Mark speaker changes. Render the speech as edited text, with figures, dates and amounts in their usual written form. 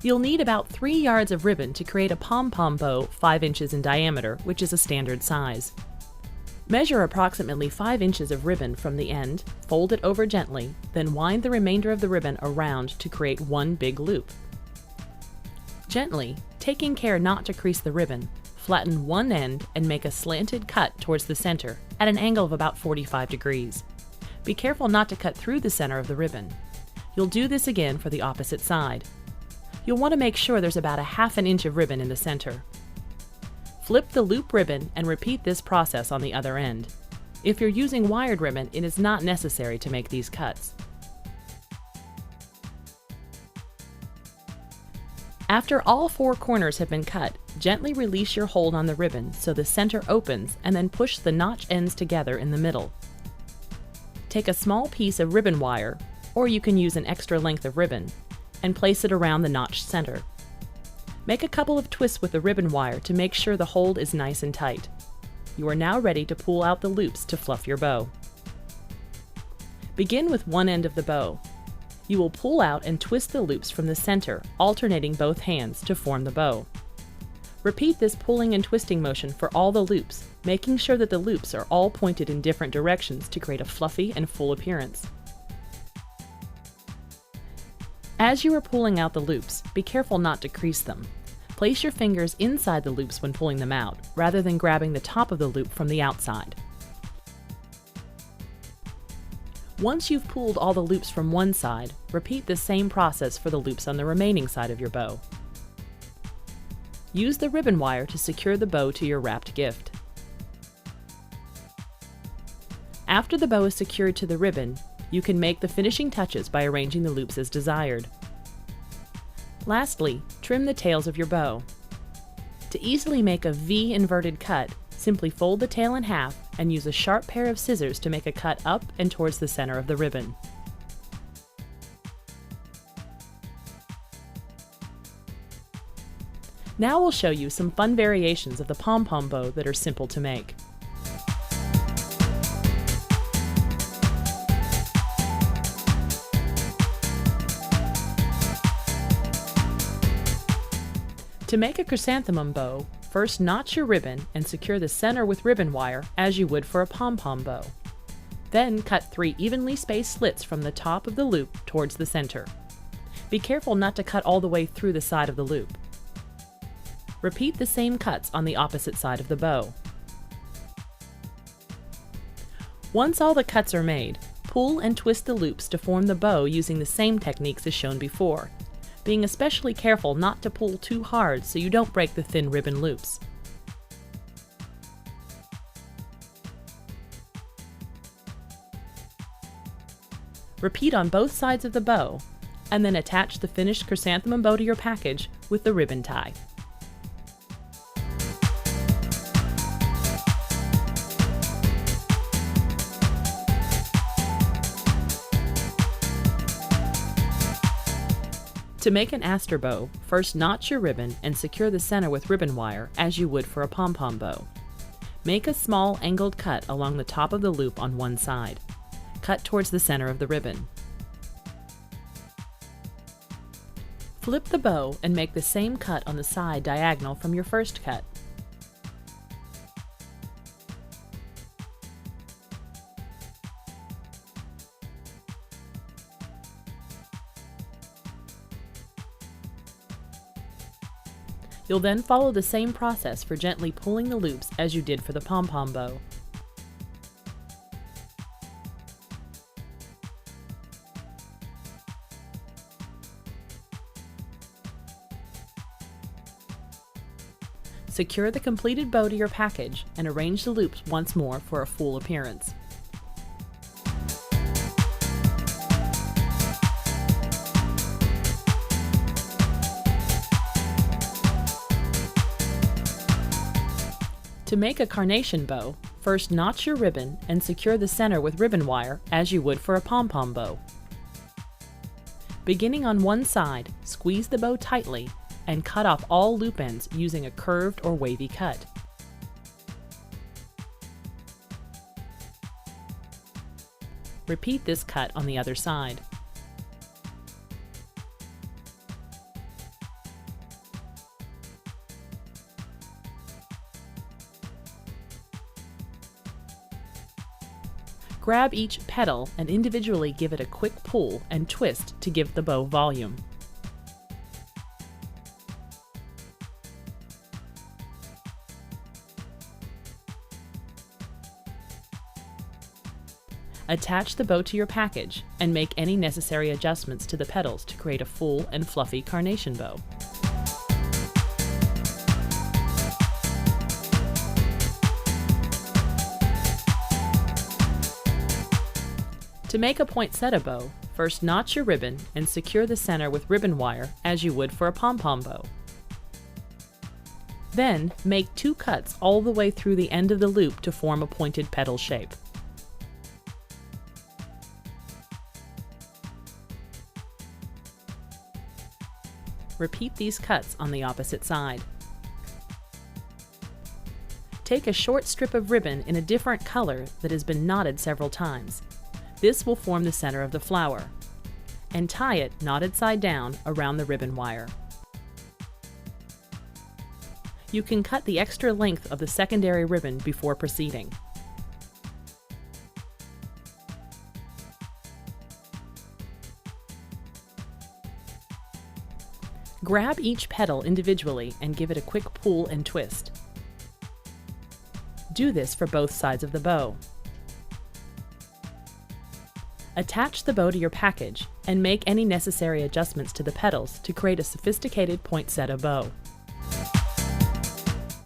Speaker 1: You'll need about 3 yards of ribbon to create a pom-pom bow 5 inches in diameter, which is a standard size. Measure approximately 5 inches of ribbon from the end, fold it over gently, then wind the remainder of the ribbon around to create one big loop. Gently, taking care not to crease the ribbon, flatten one end and make a slanted cut towards the center at an angle of about 45 degrees. Be careful not to cut through the center of the ribbon. You'll do this again for the opposite side. You'll want to make sure there's about a half an inch of ribbon in the center. Flip the loop ribbon and repeat this process on the other end. If you're using wired ribbon, it is not necessary to make these cuts. After all 4 corners have been cut, gently release your hold on the ribbon so the center opens and then push the notch ends together in the middle. Take a small piece of ribbon wire, or you can use an extra length of ribbon, and place it around the notched center. Make a couple of twists with the ribbon wire to make sure the hold is nice and tight. You are now ready to pull out the loops to fluff your bow. Begin with one end of the bow. You will pull out and twist the loops from the center, alternating both hands to form the bow. Repeat this pulling and twisting motion for all the loops, making sure that the loops are all pointed in different directions to create a fluffy and full appearance. As you are pulling out the loops, be careful not to crease them. Place your fingers inside the loops when pulling them out, rather than grabbing the top of the loop from the outside. Once you've pulled all the loops from one side, repeat the same process for the loops on the remaining side of your bow. Use the ribbon wire to secure the bow to your wrapped gift. After the bow is secured to the ribbon, you can make the finishing touches by arranging the loops as desired. Lastly, trim the tails of your bow. To easily make a V inverted cut, simply fold the tail in half and use a sharp pair of scissors to make a cut up and towards the center of the ribbon. Now we'll show you some fun variations of the pom-pom bow that are simple to make. To make a chrysanthemum bow, first notch your ribbon and secure the center with ribbon wire as you would for a pom-pom bow. Then cut 3 evenly spaced slits from the top of the loop towards the center. Be careful not to cut all the way through the side of the loop. Repeat the same cuts on the opposite side of the bow. Once all the cuts are made, pull and twist the loops to form the bow using the same techniques as shown before, being especially careful not to pull too hard so you don't break the thin ribbon loops. Repeat on both sides of the bow, and then attach the finished chrysanthemum bow to your package with the ribbon tie. To make an Aster bow, first notch your ribbon and secure the center with ribbon wire as you would for a pom-pom bow. Make a small angled cut along the top of the loop on one side. Cut towards the center of the ribbon. Flip the bow and make the same cut on the side diagonal from your first cut. You'll then follow the same process for gently pulling the loops as you did for the pom-pom bow. Secure the completed bow to your package and arrange the loops once more for a full appearance. To make a carnation bow, first notch your ribbon and secure the center with ribbon wire as you would for a pom-pom bow. Beginning on one side, squeeze the bow tightly and cut off all loop ends using a curved or wavy cut. Repeat this cut on the other side. Grab each petal and individually give it a quick pull and twist to give the bow volume. Attach the bow to your package and make any necessary adjustments to the petals to create a full and fluffy carnation bow. To make a poinsettia bow, first notch your ribbon and secure the center with ribbon wire as you would for a pom-pom bow. Then make 2 cuts all the way through the end of the loop to form a pointed petal shape. Repeat these cuts on the opposite side. Take a short strip of ribbon in a different color that has been knotted several times. This will form the center of the flower, and tie it knotted side down around the ribbon wire. You can cut the extra length of the secondary ribbon before proceeding. Grab each petal individually and give it a quick pull and twist. Do this for both sides of the bow. Attach the bow to your package and make any necessary adjustments to the petals to create a sophisticated poinsettia bow.